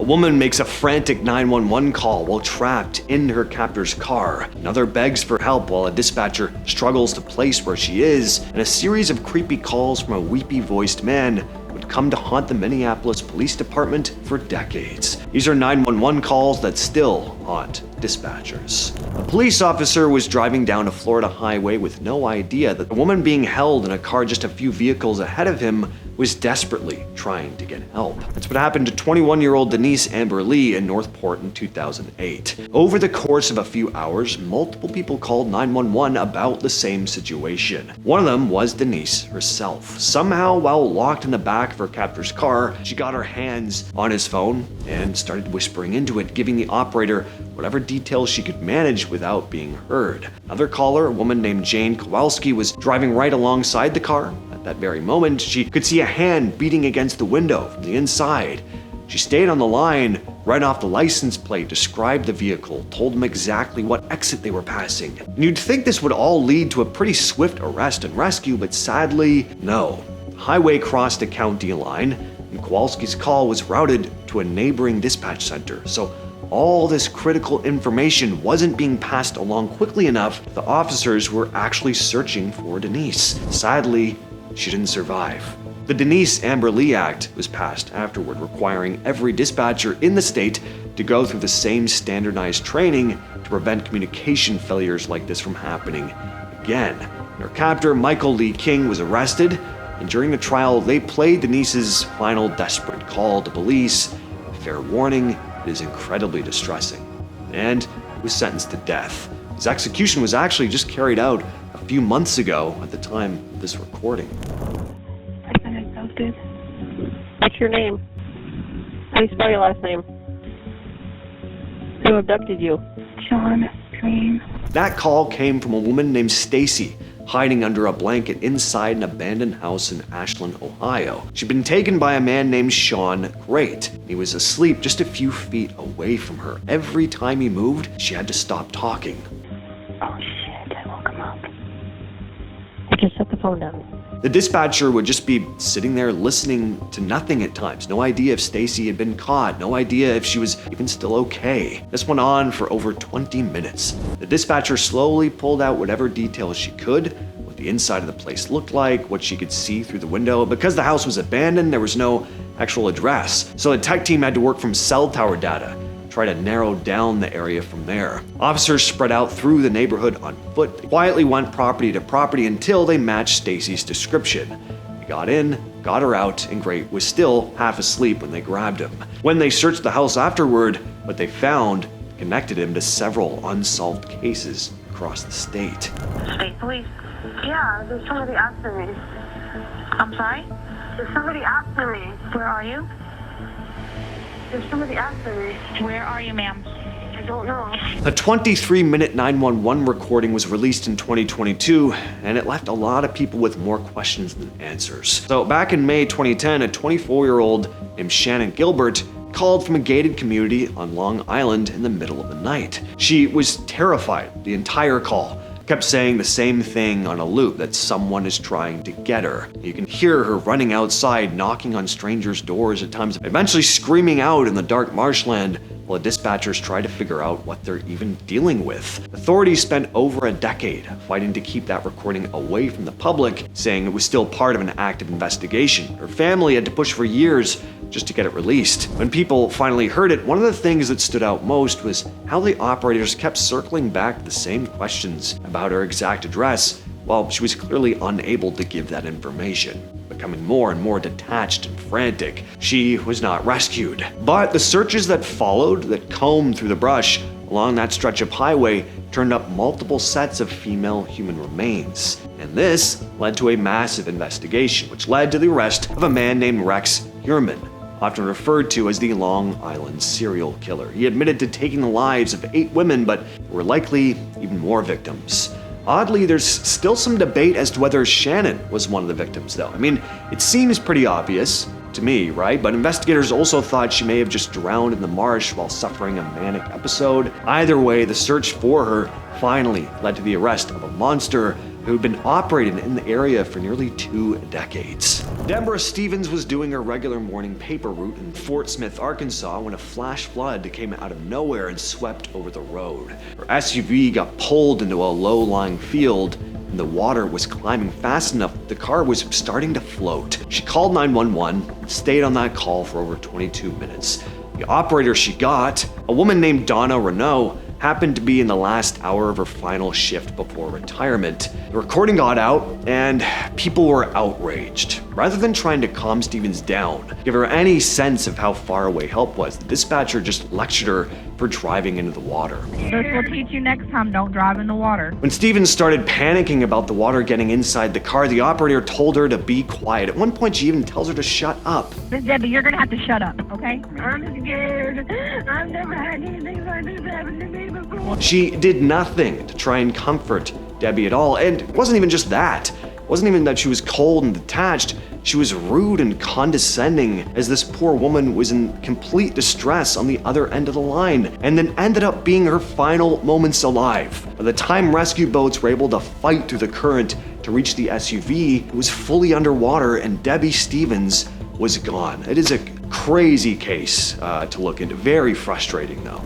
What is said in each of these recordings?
A woman makes a frantic 911 call while trapped in her captor's car. Another begs for help while a dispatcher struggles to place where she is, and a series of creepy calls from a weepy-voiced man would come to haunt the Minneapolis Police Department for decades. These are 911 calls that still haunt dispatchers. A police officer was driving down a Florida highway with no idea that the woman being held in a car just a few vehicles ahead of him was desperately trying to get help. That's what happened to 21-year-old Denise Amber Lee in Northport in 2008. Over the course of a few hours, multiple people called 911 about the same situation. One of them was Denise herself. Somehow, while locked in the back of her captor's car, she got her hands on his phone and started whispering into it, giving the operator whatever details she could manage without being heard. Another caller, a woman named Jane Kowalski, was driving right alongside the car. At that very moment, she could see a hand beating against the window from the inside. She stayed on the line, read off the license plate, described the vehicle, told them exactly what exit they were passing. And you'd think this would all lead to a pretty swift arrest and rescue, but sadly, no. The highway crossed a county line, and Kowalski's call was routed to a neighboring dispatch center. So all this critical information wasn't being passed along quickly enough. The officers were actually searching for Denise. Sadly, she didn't survive. The Denise Amber Lee Act was passed afterward, requiring every dispatcher in the state to go through the same standardized training to prevent communication failures like this from happening again. Her captor, Michael Lee King, was arrested, and during the trial, they played Denise's final desperate call to police. Fair warning, it is incredibly distressing. And he was sentenced to death. His execution was actually just carried out a few months ago at the time of this recording. What's your name? How do you spell your last name? Who abducted you? Shawn. That call came from a woman named Stacy, hiding under a blanket inside an abandoned house in Ashland, Ohio. She'd been taken by a man named Shawn Grate. He was asleep just a few feet away from her. Every time he moved, she had to stop talking. Oh shit, I woke him up. I just set the phone down. The dispatcher would just be sitting there listening to nothing at times. No idea if Stacy had been caught, no idea if she was even still okay. This went on for over 20 minutes. The dispatcher slowly pulled out whatever details she could, what the inside of the place looked like, what she could see through the window. Because the house was abandoned, there was no actual address. So the tech team had to work from cell tower data, try to narrow down the area from there. Officers spread out through the neighborhood on foot. They quietly went property to property until they matched Stacy's description. They got in, got her out, and Grate was still half asleep when they grabbed him. When they searched the house afterward, what they found connected him to several unsolved cases across the state. State police. Yeah, there's somebody after me. I'm sorry? There's somebody after me. Where are you? There's somebody after me. Where are you, ma'am? I don't know. A 23-minute 911 recording was released in 2022, and it left a lot of people with more questions than answers. So back in May 2010, a 24-year-old named Shannan Gilbert called from a gated community on Long Island in the middle of the night. She was terrified the entire call. Kept saying the same thing on a loop, that someone is trying to get her. You can hear her running outside, knocking on strangers' doors at times, eventually screaming out in the dark marshland while the dispatchers try to figure out what they're even dealing with. Authorities spent over a decade fighting to keep that recording away from the public, saying it was still part of an active investigation. Her family had to push for years just to get it released. When people finally heard it, one of the things that stood out most was how the operators kept circling back to the same questions about her exact address, while she was clearly unable to give that information. Becoming more and more detached and frantic, she was not rescued. But the searches that followed, that combed through the brush along that stretch of highway, turned up multiple sets of female human remains. And this led to a massive investigation, which led to the arrest of a man named Rex Heuermann, often referred to as the Long Island serial killer. He admitted to taking the lives of 8 women, but there were likely even more victims. Oddly, there's still some debate as to whether Shannan was one of the victims, though. I mean, it seems pretty obvious to me, right? But investigators also thought she may have just drowned in the marsh while suffering a manic episode. Either way, the search for her finally led to the arrest of a monster who had been operating in the area for nearly 2 decades. Debra Stevens was doing her regular morning paper route in Fort Smith, Arkansas when a flash flood came out of nowhere and swept over the road. Her SUV got pulled into a low-lying field, and the water was climbing fast enough that the car was starting to float. She called 911 and stayed on that call for over 22 minutes. The operator she got, a woman named Donna Renault, happened to be in the last hour of her final shift before retirement. The recording got out, and people were outraged. Rather than trying to calm Stevens down, give her any sense of how far away help was, the dispatcher just lectured her for driving into the water. This will teach you next time, don't drive in the water. When Stevens started panicking about the water getting inside the car, the operator told her to be quiet. At one point, she even tells her to shut up. Miss Debbie, you're gonna have to shut up, okay? I'm scared. I've never had anything like this happen to me before. She did nothing to try and comfort Debbie at all, and it wasn't even just that. It wasn't even that she was cold and detached. She was rude and condescending as this poor woman was in complete distress on the other end of the line, and then ended up being her final moments alive. By the time rescue boats were able to fight through the current to reach the SUV, it was fully underwater and Debbie Stevens was gone. It is a crazy case to look into. Very frustrating though.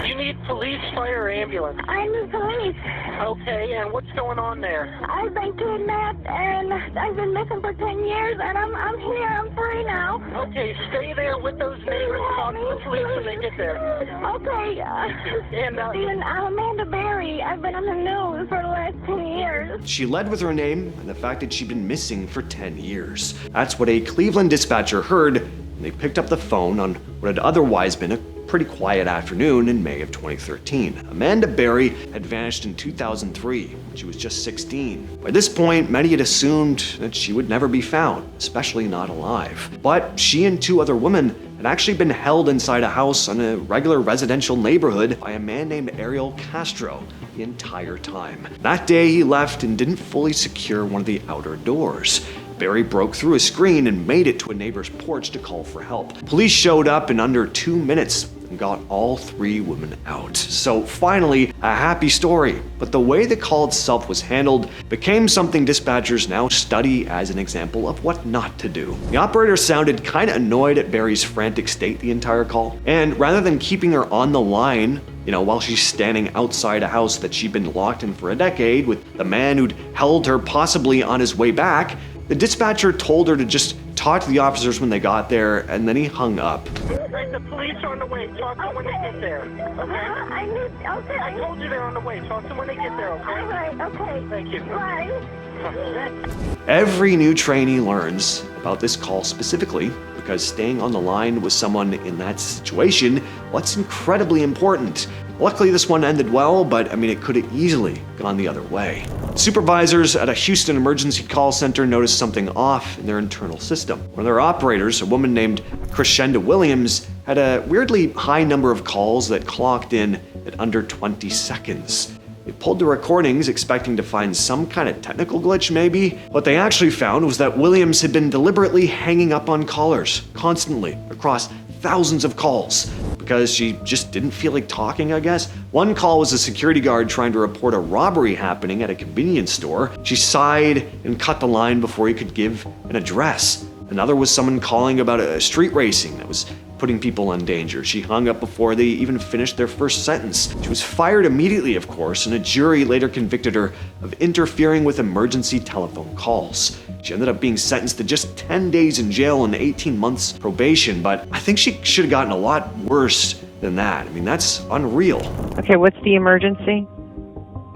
You need police, fire, or ambulance. I'm the police. Okay, and what's going on there? I've been kidnapped and I've been missing for 10 years and I'm here. I'm free now. Okay, stay there with those neighbors. Talk to the police when they get there. Okay. And Steven, I'm Amanda Berry. I've been on the news for the last 10 years. She led with her name and the fact that she'd been missing for 10 years. That's what a Cleveland dispatcher heard when they picked up the phone on what had otherwise been a pretty quiet afternoon in May of 2013. Amanda Berry had vanished in 2003 when she was just 16. By this point, many had assumed that she would never be found, especially not alive. But she and two other women had actually been held inside a house in a regular residential neighborhood by a man named Ariel Castro the entire time. That day, he left and didn't fully secure one of the outer doors. Berry broke through a screen and made it to a neighbor's porch to call for help. Police showed up in under 2 minutes and got all three women out. So finally, a happy story. But the way the call itself was handled became something dispatchers now study as an example of what not to do. The operator sounded kind of annoyed at Berry's frantic state the entire call, and rather than keeping her on the line, while she's standing outside a house that she'd been locked in for a decade with the man who'd held her possibly on his way back, the dispatcher told her to just talk to the officers when they got there, and then he hung up. Right, the police are on the way. Talk to them when they get there. Okay? Okay. I told you they're on the way. Talk to them when they get there, okay? All right. Okay. Thank you. Bye. Every new trainee learns about this call specifically because staying on the line with someone in that situation, it's incredibly important. Luckily, this one ended well, but it could have easily gone the other way. Supervisors at a Houston emergency call center noticed something off in their internal system. One of their operators, a woman named Crenshanda Williams, had a weirdly high number of calls that clocked in at under 20 seconds. They pulled the recordings expecting to find some kind of technical glitch maybe. What they actually found was that Williams had been deliberately hanging up on callers constantly across thousands of calls because she just didn't feel like talking, I guess. One call was a security guard trying to report a robbery happening at a convenience store. She sighed and cut the line before he could give an address. Another was someone calling about a street racing that was putting people in danger. She hung up before they even finished their first sentence. She was fired immediately, of course, and a jury later convicted her of interfering with emergency telephone calls. She ended up being sentenced to just 10 days in jail and 18 months probation, but I think she should have gotten a lot worse than that. That's unreal. Okay, what's the emergency?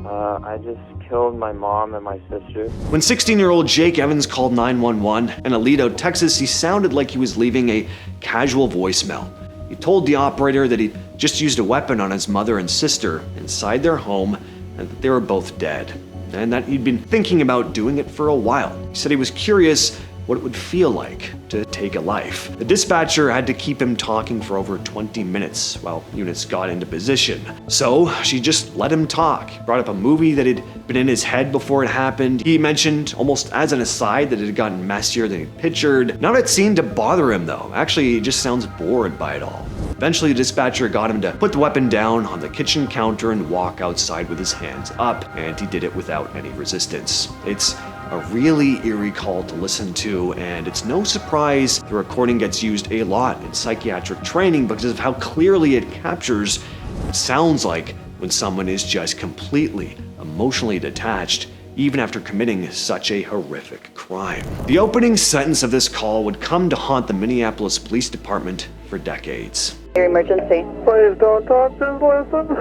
I just killed my mom and my sister. When 16-year-old Jake Evans called 911 in Aledo, Texas, he sounded like he was leaving a casual voicemail. He told the operator that he just used a weapon on his mother and sister inside their home and that they were both dead, and that he'd been thinking about doing it for a while. He said he was curious what it would feel like to take a life. The dispatcher had to keep him talking for over 20 minutes while units got into position. So she just let him talk. He brought up a movie that had been in his head before it happened. He mentioned, almost as an aside, that it had gotten messier than he'd pictured. None of it seemed to bother him though. Actually, he just sounds bored by it all. Eventually, the dispatcher got him to put the weapon down on the kitchen counter and walk outside with his hands up, and he did it without any resistance. It's A really eerie call to listen to, and it's no surprise the recording gets used a lot in psychiatric training because of how clearly it captures what it sounds like when someone is just completely emotionally detached, even after committing such a horrific crime. The opening sentence of this call would come to haunt the Minneapolis Police Department for decades. Emergency. Please don't talk, just listen.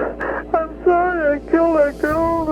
I'm sorry I killed that girl.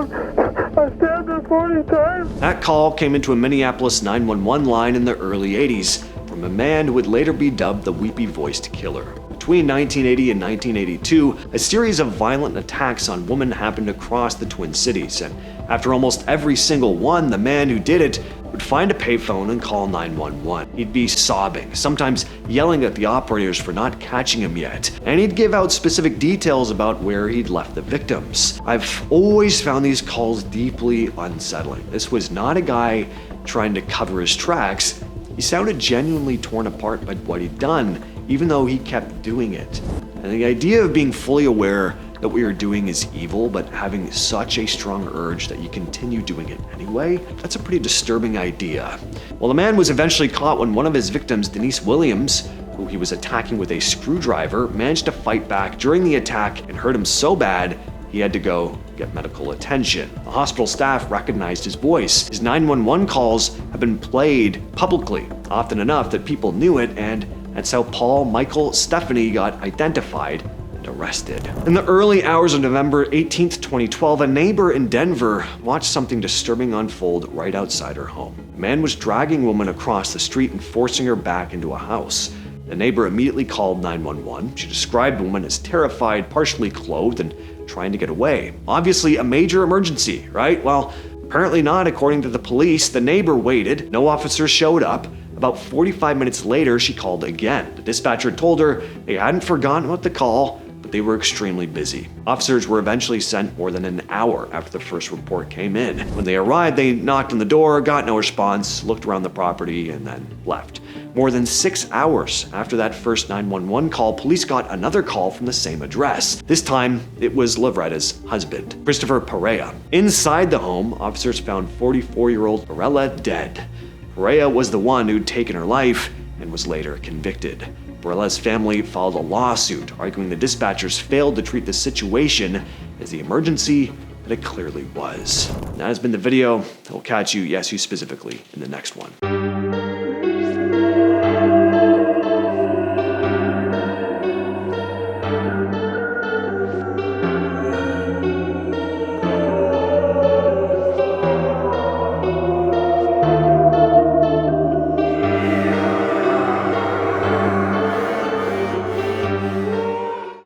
I stabbed her 40 times. That call came into a Minneapolis 911 line in the early 80s from a man who would later be dubbed the Weepy-Voiced Killer. Between 1980 and 1982, a series of violent attacks on women happened across the Twin Cities, and after almost every single one, the man who did it would find a payphone and call 911. He'd be sobbing, sometimes yelling at the operators for not catching him yet, and he'd give out specific details about where he'd left the victims. I've always found these calls deeply unsettling. This was not a guy trying to cover his tracks. He sounded genuinely torn apart by what he'd done, even though he kept doing it. And the idea of being fully aware that what you're doing is evil, but having such a strong urge that you continue doing it anyway, that's a pretty disturbing idea. Well, the man was eventually caught when one of his victims, Denise Williams, who he was attacking with a screwdriver, managed to fight back during the attack and hurt him so bad he had to go get medical attention. The hospital staff recognized his voice. His 911 calls have been played publicly, often enough that people knew it, and that's how Paul Michael Stephanie got identified and arrested. In the early hours of November 18th, 2012, a neighbor in Denver watched something disturbing unfold right outside her home. A man was dragging a woman across the street and forcing her back into a house. The neighbor immediately called 911. She described the woman as terrified, partially clothed, and trying to get away. Obviously a major emergency, right? Well, apparently not, according to the police. The neighbor waited. No officers showed up. About 45 minutes later, she called again. The dispatcher told her they hadn't forgotten about the call, but they were extremely busy. Officers were eventually sent more than an hour after the first report came in. When they arrived, they knocked on the door, got no response, looked around the property, and then left. More than 6 hours after that first 911 call, police got another call from the same address. This time, it was Loretta's husband, Christopher Barela. Inside the home, officers found 44-year-old Barela dead. Barela was the one who'd taken her life and was later convicted. Barela's family filed a lawsuit, arguing the dispatchers failed to treat the situation as the emergency that it clearly was. That has been the video. I will catch you, yes, you specifically, in the next one.